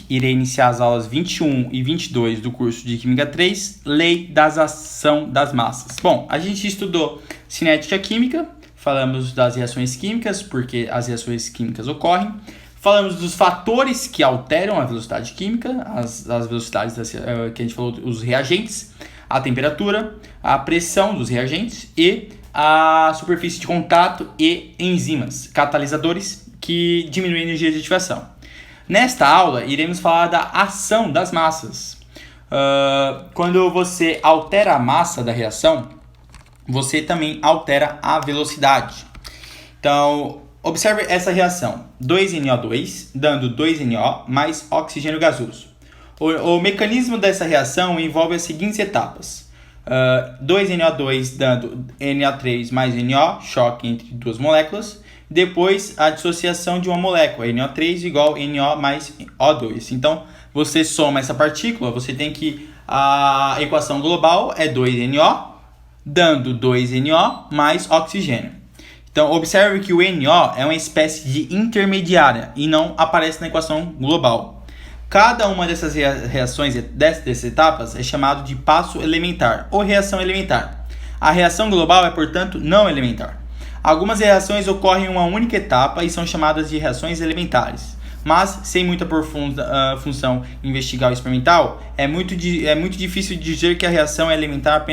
Irei iniciar as aulas 21 e 22 do curso de Química 3, Lei das Ação das Massas. Bom, a gente estudou cinética química, falamos das reações químicas, porque as reações químicas ocorrem. Falamos dos fatores que alteram a velocidade química, as velocidades que a gente falou, os reagentes, a temperatura, a pressão dos reagentes e a superfície de contato e enzimas, catalisadores que diminuem a energia de ativação. Nesta aula, iremos falar da ação das massas. Quando você altera a massa da reação, você também altera a velocidade. Então, observe essa reação. 2NO2 dando 2NO mais oxigênio gasoso. O mecanismo dessa reação envolve as seguintes etapas. 2NO2 dando NO3 mais NO, choque entre duas moléculas. Depois, a dissociação de uma molécula, NO3 igual NO mais O2. Então, você soma essa partícula, você tem que a equação global é 2NO, dando 2NO mais oxigênio. Então, observe que o NO é uma espécie de intermediária e não aparece na equação global. Cada uma dessas reações, dessas etapas, é chamado de passo elementar ou reação elementar. A reação global é, portanto, não elementar. Algumas reações ocorrem em uma única etapa e são chamadas de reações elementares. Mas, sem muita função investigar ou experimental, é muito difícil dizer que a reação é elementar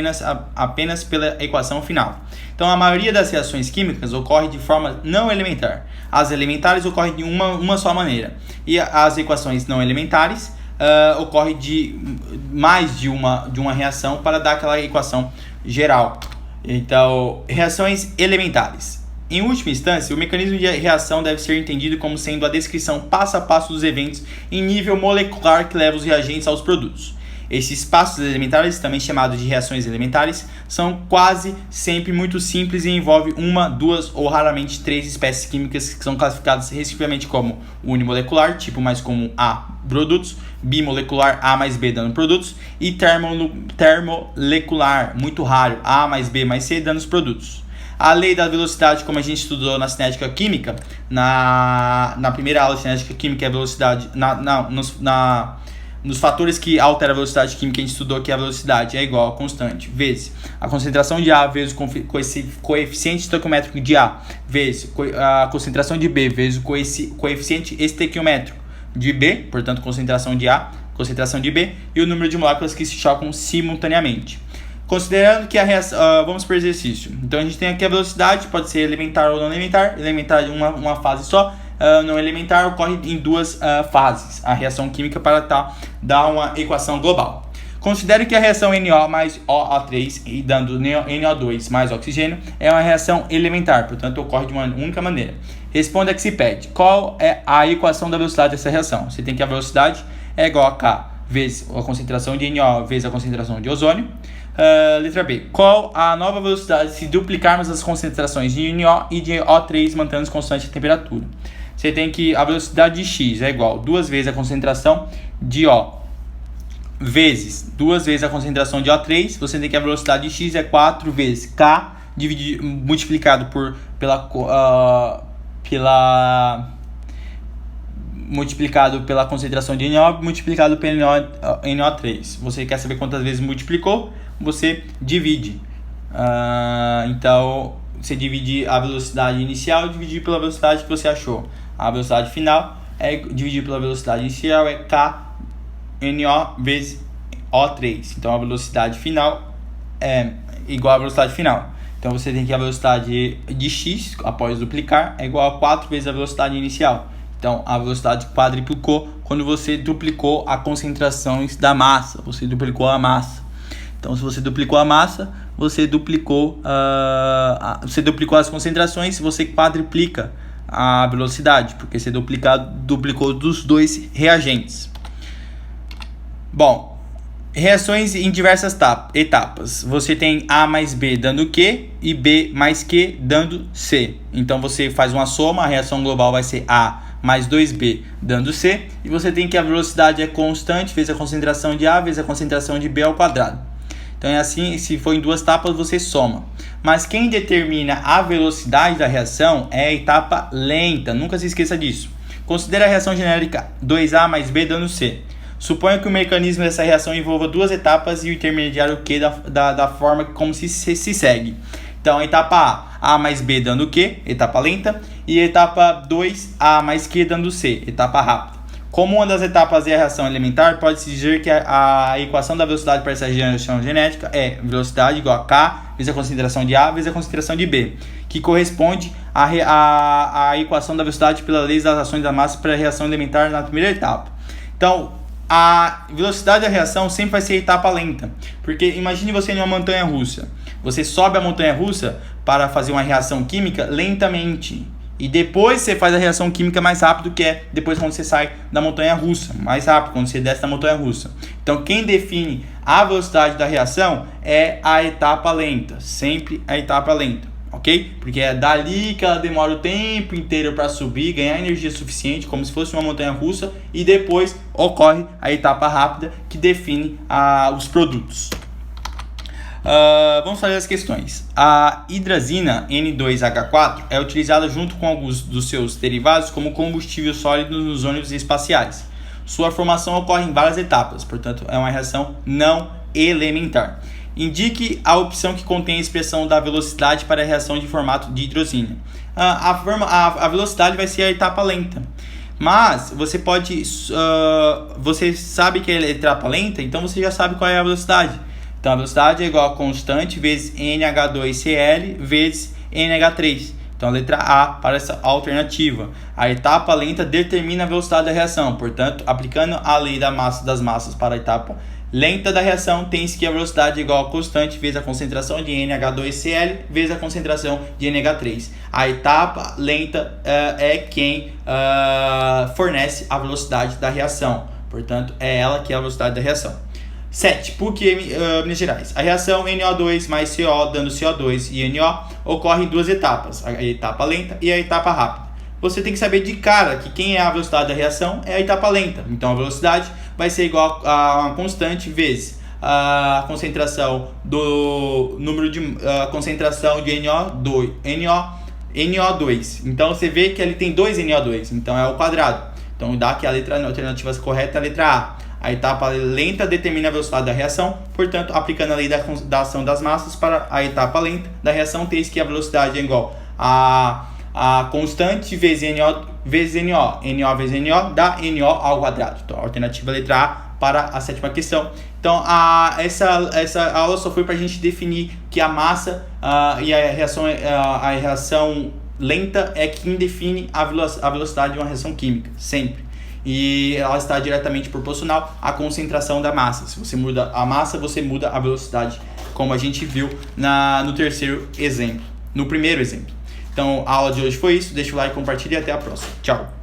apenas pela equação final. Então, a maioria das reações químicas ocorre de forma não elementar. As elementares ocorrem de uma só maneira. E as equações não elementares ocorrem de mais de uma reação para dar aquela equação geral. Então, reações elementares. Em última instância, o mecanismo de reação deve ser entendido como sendo a descrição passo a passo dos eventos em nível molecular que leva os reagentes aos produtos. Esses passos elementares, também chamados de reações elementares, são quase sempre muito simples e envolvem uma, duas ou raramente três espécies químicas que são classificadas respectivamente como unimolecular, tipo mais comum A, produtos, bimolecular, A mais B dando produtos, e termolecular, muito raro, A mais B mais C dando os produtos. A lei da velocidade, como a gente estudou na cinética química, na primeira aula de cinética química, é a velocidade, nos fatores que alteram a velocidade química, a gente estudou que a velocidade é igual a constante vezes a concentração de A vezes o coeficiente estequiométrico de A vezes a concentração de B vezes o coeficiente estequiométrico de B, portanto concentração de A, concentração de B, e o número de moléculas que se chocam simultaneamente. Considerando que a reação, vamos para o exercício. Então a gente tem aqui a velocidade, pode ser elementar ou não elementar. Elementar uma fase só, não elementar ocorre em duas fases. A reação química para dar uma equação global. Considere que a reação NO mais OO3 e dando NO2 mais oxigênio é uma reação elementar, portanto ocorre de uma única maneira. Responda que se pede. Qual é a equação da velocidade dessa reação? Você tem que a velocidade é igual a K vezes a concentração de NO vezes a concentração de ozônio. Letra B. Qual a nova velocidade se duplicarmos as concentrações de NO e de O3 mantendo constante a temperatura? Você tem que a velocidade de X é igual a 2 vezes a concentração de O vezes 2 vezes a concentração de O3. Você tem que a velocidade de X é 4 vezes K multiplicado pela concentração de NO multiplicado pelo NO3. Você quer saber quantas vezes multiplicou? Você divide. Então, você divide a velocidade inicial e dividir pela velocidade que você achou. A velocidade final é dividir pela velocidade inicial é KNO vezes O3. Então, a velocidade final é igual à velocidade final. Então, você tem que a velocidade de X, após duplicar, é igual a 4 vezes a velocidade inicial. Então, a velocidade quadruplicou quando você duplicou a concentração da massa. Você duplicou a massa. Então, se você duplicou a massa, você duplicou as concentrações, você quadruplica a velocidade, porque você duplicou dos dois reagentes. Bom, reações em diversas etapas. Você tem A mais B dando Q e B mais Q dando C. Então, você faz uma soma, a reação global vai ser A mais 2B dando C. E você tem que a velocidade é constante, vezes a concentração de A, vezes a concentração de B ao quadrado. Então é assim, se for em duas etapas, você soma. Mas quem determina a velocidade da reação é a etapa lenta, nunca se esqueça disso. Considere a reação genérica 2A mais B dando C. Suponha que o mecanismo dessa reação envolva duas etapas e o intermediário Q da forma como se segue. Então, a etapa A mais B dando Q, etapa lenta, e a etapa 2, A mais Q dando C, etapa rápida. Como uma das etapas é a reação elementar, pode-se dizer que a equação da velocidade para essa reação genética é velocidade igual a K vezes a concentração de A vezes a concentração de B, que corresponde à equação da velocidade pela lei das ações da massa para a reação elementar na primeira etapa. Então, a velocidade da reação sempre vai ser etapa lenta, porque imagine você em uma montanha russa. Você sobe a montanha russa para fazer uma reação química lentamente. E depois você faz a reação química mais rápido, que é depois quando você sai da montanha russa. Mais rápido, quando você desce da montanha russa. Então, quem define a velocidade da reação é a etapa lenta. Sempre a etapa lenta, ok? Porque é dali que ela demora o tempo inteiro para subir, ganhar energia suficiente, como se fosse uma montanha russa. E depois ocorre a etapa rápida, que define os produtos. Vamos fazer as questões. A hidrazina N2H4 é utilizada junto com alguns dos seus derivados como combustível sólido nos ônibus espaciais. Sua formação ocorre em várias etapas, portanto é uma reação não elementar. Indique a opção que contém a expressão da velocidade para a reação de formato de hidrosina. A velocidade vai ser a etapa lenta. Mas você pode... você sabe que é etapa lenta, então você já sabe qual é a velocidade. Então, a velocidade é igual a constante vezes NH2Cl vezes NH3. Então, a letra A para essa alternativa. A etapa lenta determina a velocidade da reação. Portanto, aplicando a lei das massas para a etapa lenta da reação, tem-se que a velocidade é igual a constante vezes a concentração de NH2Cl vezes a concentração de NH3. A etapa lenta é quem fornece a velocidade da reação. Portanto, é ela que é a velocidade da reação. 7. PUC Minas Gerais. A reação NO2 mais CO dando CO2 e NO ocorre em duas etapas, a etapa lenta e a etapa rápida. Você tem que saber de cara que quem é a velocidade da reação é a etapa lenta. Então a velocidade vai ser igual a uma constante vezes a concentração do número de concentração de NO2. Então você vê que ele tem 2 NO2, então é o quadrado. Então dá que a alternativa correta é a letra A. A etapa lenta determina a velocidade da reação, portanto, aplicando a lei da ação das massas para a etapa lenta da reação, tem que a velocidade é igual a constante vezes NO vezes NO. NO vezes NO dá NO ao quadrado. Então, a alternativa é a letra A para a sétima questão. Então, essa aula só foi para a gente definir que a massa e a reação lenta é quem define a velocidade de uma reação química, sempre. E ela está diretamente proporcional à concentração da massa. Se você muda a massa, você muda a velocidade, como a gente viu no primeiro exemplo. Então, a aula de hoje foi isso. Deixa o like, compartilha e até a próxima. Tchau!